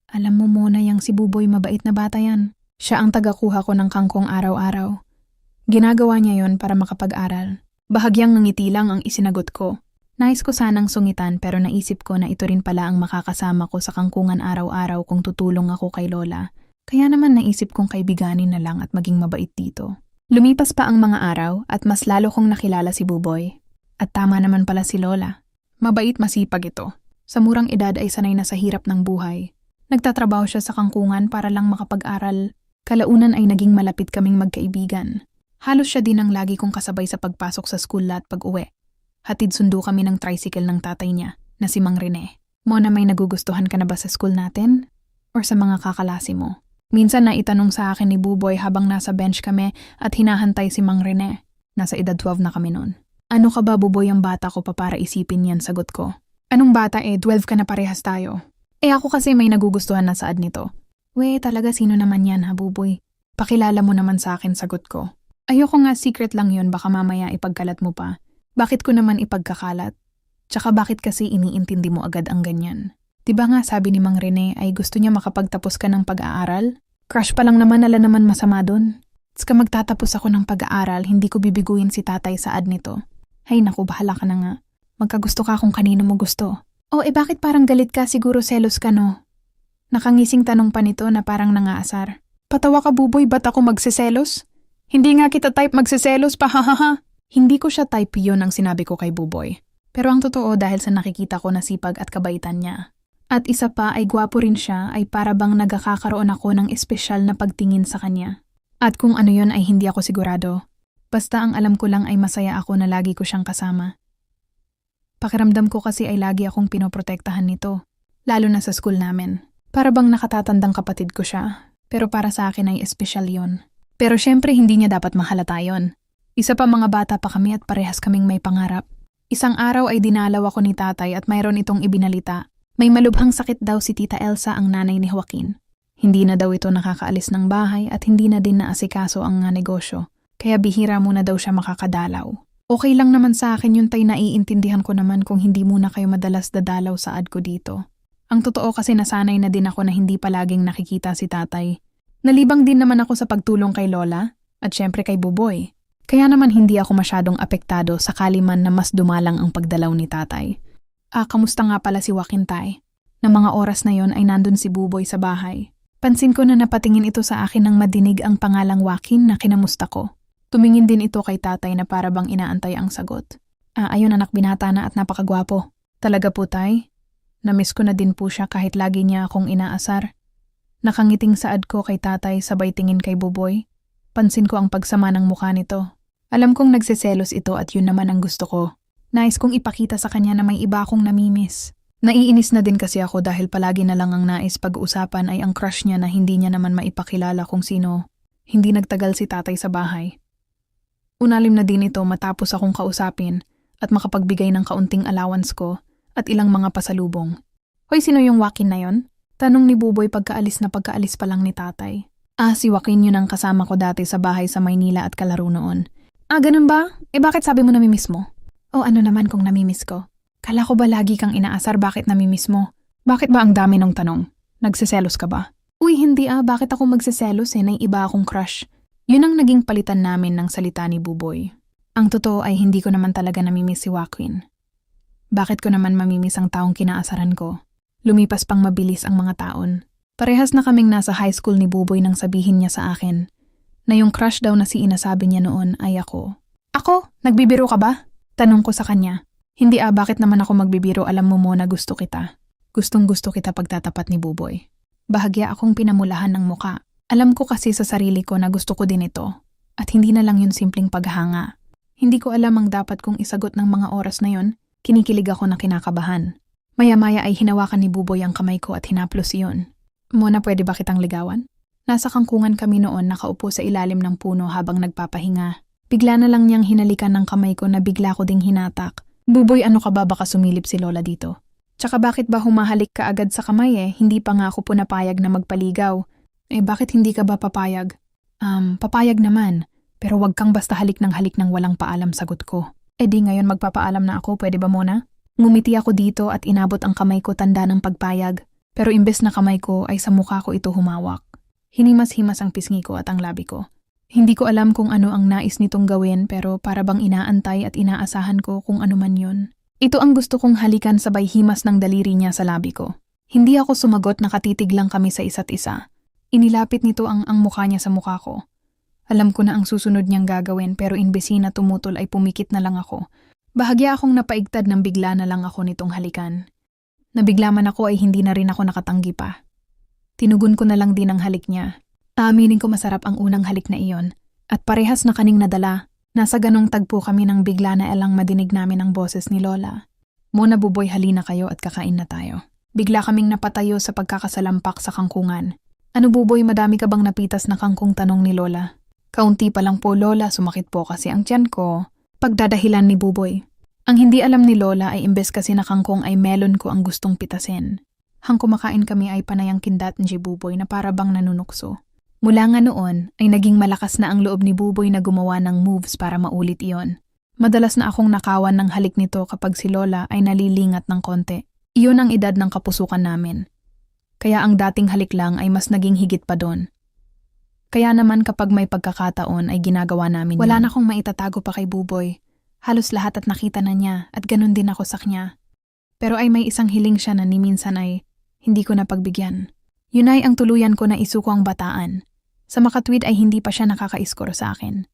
Alam mo muna yang si Buboy, mabait na bata yan. Siya ang tagakuha ko ng kangkong araw-araw. Ginagawa niya yon para makapag-aral. Bahagyang ngiti lang ang isinagot ko. Nais ko sanang sungitan pero naisip ko na ito rin pala ang makakasama ko sa kangkungan araw-araw kung tutulong ako kay Lola. Kaya naman naisip kong kaibiganin na lang at maging mabait dito. Lumipas pa ang mga araw at mas lalo kong nakilala si Buboy. At tama naman pala si Lola. Mabait, masipag ito. Sa murang edad ay sanay na sa hirap ng buhay. Nagtatrabaho siya sa kangkungan para lang makapag-aral. Kalaunan ay naging malapit kaming magkaibigan. Halos siya din ang lagi kong kasabay sa pagpasok sa school at pag-uwi. Hatid sundo kami ng tricycle ng tatay niya, na si Mang Rene. Mona, may nagugustuhan ka na ba sa school natin? Or sa mga kakalasi mo? Minsan na itanong sa akin ni Buboy habang nasa bench kami at hinahantay si Mang Rene. Nasa edad 12 na kami noon. Ano ka ba, Buboy, ang bata ko pa para isipin yan, sagot ko. Anong bata 12 ka na parehas tayo. Ako kasi may nagugustuhan na saad nito. Talaga sino naman yan ha, Buboy? Pakilala mo naman sa akin, sagot ko. Ayoko nga, secret lang yun, baka mamaya ipagkalat mo pa. Bakit ko naman ipagkakalat? Tsaka bakit kasi iniintindi mo agad ang ganyan? Diba nga sabi ni Mang Rene ay gusto niya makapagtapos ka ng pag-aaral? Crush pa lang naman, ala naman masama dun. Ska magtatapos ako ng pag-aaral, hindi ko bibiguin si tatay saad nito. Hay naku, bahala ka na nga. Magkagusto ka kung kanino mo gusto. Bakit parang galit ka, siguro selos ka no? Nakangising tanong pa nito na parang nangaasar. Patawa ka, Buboy, ba't ako magsiselos? Hindi nga kita type magsiselos pa, hahaha. Hindi ko siya type, yun ang sinabi ko kay Buboy. Pero ang totoo dahil sa nakikita ko na sipag at kabaitan niya. At isa pa ay gwapo rin siya ay para bang nagkakaroon ako ng espesyal na pagtingin sa kanya. At kung ano yun ay hindi ako sigurado. Basta ang alam ko lang ay masaya ako na lagi ko siyang kasama. Pakiramdam ko kasi ay lagi akong pinoprotektahan nito, lalo na sa school namin. Para bang nakatatandang kapatid ko siya, pero para sa akin ay espesyal yon. Pero syempre hindi niya dapat mahalata yon. Isa pa, mga bata pa kami at parehas kaming may pangarap. Isang araw ay dinalaw ako ni tatay at mayroon itong ibinalita. May malubhang sakit daw si Tita Elsa, ang nanay ni Joaquin. Hindi na daw ito nakakaalis ng bahay at hindi na din naasikaso ang negosyo, kaya bihira muna daw siya makakadalaw. Okay lang naman sa akin yun, tay, naiintindihan ko naman kung hindi muna kayo madalas dadalaw saad ko dito. Ang totoo kasi nasanay na din ako na hindi palaging nakikita si tatay. Nalibang din naman ako sa pagtulong kay Lola at syempre kay Buboy. Kaya naman hindi ako masyadong apektado sakali man na mas dumalang ang pagdalaw ni tatay. Kamusta nga pala si Joaquin, tay? Na mga oras na yon ay nandun si Buboy sa bahay. Pansin ko na napatingin ito sa akin nang madinig ang pangalang Joaquin na kinamusta ko. Tumingin din ito kay tatay na para bang inaantay ang sagot. Ayun, anak, binata na at napakagwapo. Talaga po, tay? Namiss ko na din po siya kahit lagi niya akong inaasar. Nakangiting saad ko kay tatay sabay tingin kay Buboy. Pansin ko ang pagsama ng mukha nito. Alam kong nagsiselos ito at yun naman ang gusto ko. Nais kong ipakita sa kanya na may iba akong namimiss. Naiinis na din kasi ako dahil palagi na lang ang nais pag-uusapan ay ang crush niya na hindi niya naman maipakilala kung sino. Hindi nagtagal si tatay sa bahay. Unalim na din ito matapos akong kausapin at makapagbigay ng kaunting allowance ko at ilang mga pasalubong. Hoy, sino yung Joaquin na yon? Tanong ni Buboy pagkaalis pa lang ni tatay. Si Joaquin yun ang kasama ko dati sa bahay sa Maynila at kalaro noon. Ganun ba? Bakit sabi mo namimiss mo? Ano naman kung namimiss ko? Kala ko ba lagi kang inaasar, bakit namimiss mo? Bakit ba ang dami ng tanong? Nagsiselos ka ba? Hindi bakit ako magsiselos may iba akong crush. Yun ang naging palitan namin ng salita ni Buboy. Ang totoo ay hindi ko naman talaga namimiss si Joaquin. Bakit ko naman mamimiss ang taong kinaasaran ko? Lumipas pang mabilis ang mga taon. Parehas na kaming nasa high school ni Buboy nang sabihin niya sa akin na yung crush daw na si inasabi niya noon ay ako. Ako? Nagbibiro ka ba? Tanong ko sa kanya. Hindi bakit naman ako magbibiro, alam mo na gusto kita. Gustong gusto kita pagtatapat ni Buboy. Bahagya akong pinamulahan ng muka. Alam ko kasi sa sarili ko na gusto ko din ito. At hindi na lang yun simpleng paghanga. Hindi ko alam ang dapat kong isagot ng mga oras na yun. Kinikilig ako na kinakabahan. Maya-maya ay hinawakan ni Buboy ang kamay ko at hinaplos iyon. Mona, pwede ba kitang ligawan? Nasa kangkungan kami noon, nakaupo sa ilalim ng puno habang nagpapahinga. Bigla na lang niyang hinalikan ng kamay ko na bigla ko ding hinatak. Buboy, ano ka ba, baka sumilip si Lola dito? Tsaka bakit ba humahalik ka agad sa kamay Hindi pa nga ako punapayag na magpaligaw. Bakit hindi ka ba papayag? Papayag naman. Pero wag kang basta halik ng walang paalam, sagot ko. Di ngayon magpapaalam na ako, pwede ba muna? Ngumiti ako dito at inabot ang kamay ko tanda ng pagpayag. Pero imbes na kamay ko ay sa mukha ko ito humawak. Hinimas-himas ang pisngi ko at ang labi ko. Hindi ko alam kung ano ang nais nitong gawin pero para bang inaantay at inaasahan ko kung ano man yun. Ito ang gusto kong halikan sabay himas ng daliri niya sa labi ko. Hindi ako sumagot, nakatitig lang kami sa isa't isa. Inilapit nito ang mukha niya sa mukha ko. Alam ko na ang susunod niyang gagawin pero imbes na tumutol ay pumikit na lang ako. Bahagya akong napaigtad nang bigla na lang ako nitong halikan. Nabigla man ako ay hindi na rin ako nakatanggi pa. Tinugon ko na lang din ang halik niya. Aaminin ko masarap ang unang halik na iyon. At parehas na kaning nadala, nasa ganong tagpo kami nang bigla na elang madinig namin ang boses ni Lola. Mona Buboy, halina kayo at kakain na tayo. Bigla kaming napatayo sa pagkakasalampak sa kangkungan. Ano Buboy, madami ka bang napitas na kangkong, tanong ni Lola? Kaunti pa lang po Lola, sumakit po kasi ang tiyan ko. Pagdadahilan ni Buboy. Ang hindi alam ni Lola ay imbes kasi na kangkong ay melon ko ang gustong pitasin. Hang kumakain kami ay panayang kindat ni Buboy na para bang nanunukso. Mula nga noon ay naging malakas na ang loob ni Buboy na gumawa ng moves para maulit iyon. Madalas na akong nakawan ng halik nito kapag si Lola ay nalilingat ng konti. Iyon ang edad ng kapusukan namin. Kaya ang dating halik lang ay mas naging higit pa doon. Kaya naman kapag may pagkakataon ay ginagawa namin yun. Wala na akong maitatago pa kay Buboy. Halos lahat at nakita na niya at ganun din ako sa kanya. Pero ay may isang hiling siya na ni minsan ay hindi ko napagbigyan. Yun ay ang tuluyan ko na isuko ang bataan. Sa makatwid ay hindi pa siya nakaka-iskor sa akin.